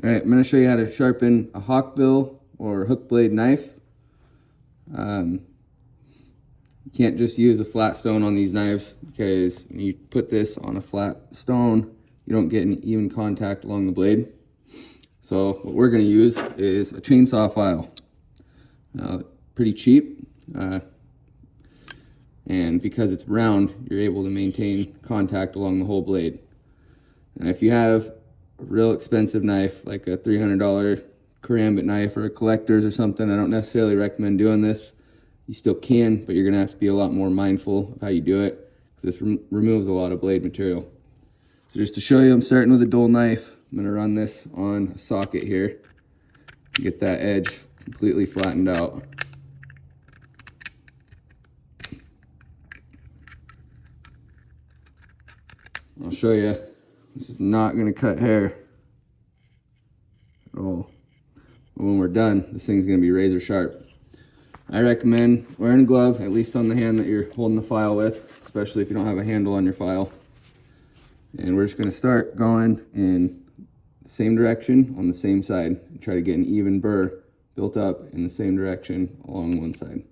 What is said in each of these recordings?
All right, I'm going to show you how to sharpen a Hawkbill or hook blade knife. You can't just use a flat stone on these knives, because when you put this on a flat stone, you don't get an even contact along the blade. So what we're going to use is a chainsaw file. Pretty cheap, and because it's round, you're able to maintain contact along the whole blade. And if you have a real expensive knife, like a $300 karambit knife or a collector's or something, I don't necessarily recommend doing this. You still can, but you're gonna have to be a lot more mindful of how you do it, because this removes a lot of blade material. So just to show you, I'm starting with a dull knife. I'm gonna run this on a socket here to get that edge completely flattened out. I'll show you, this is not gonna cut hair at all. But when we're done, this thing's gonna be razor sharp. I recommend wearing a glove, at least on the hand that you're holding the file with, especially if you don't have a handle on your file. And we're just gonna start going in the same direction on the same side and try to get an even burr built up in the same direction along one side.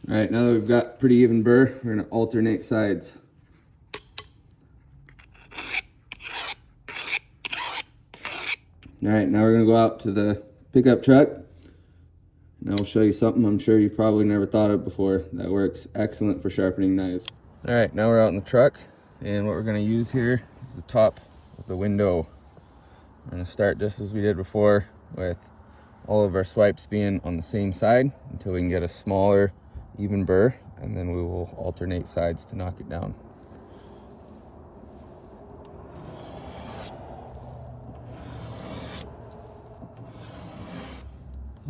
All right, now that we've got pretty even burr, we're gonna alternate sides. All right, now we're gonna go out to the pickup truck, and I'll show you something I'm sure you've probably never thought of before that works excellent for sharpening knives. All right, now we're out in the truck, and what we're gonna use here is the top of the window. We're gonna start just as we did before, with all of our swipes being on the same side until we can get a smaller even burr, and then we will alternate sides to knock it down.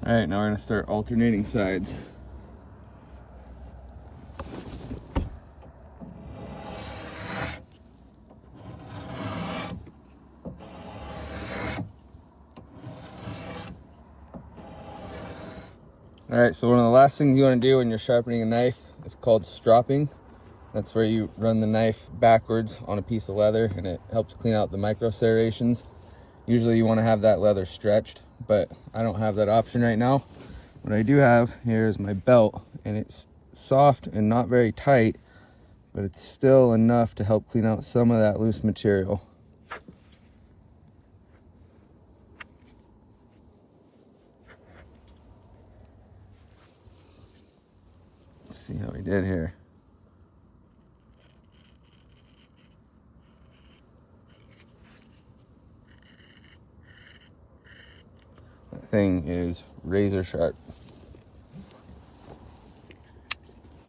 All right, now we're gonna start alternating sides. All right, so one of the last things you want to do when you're sharpening a knife is called stropping. That's where you run the knife backwards on a piece of leather, and it helps clean out the micro serrations. Usually you want to have that leather stretched, but I don't have that option right now. What I do have here is my belt, and it's soft and not very tight, but it's still enough to help clean out some of that loose material. Let's see how we did here. That thing is razor sharp.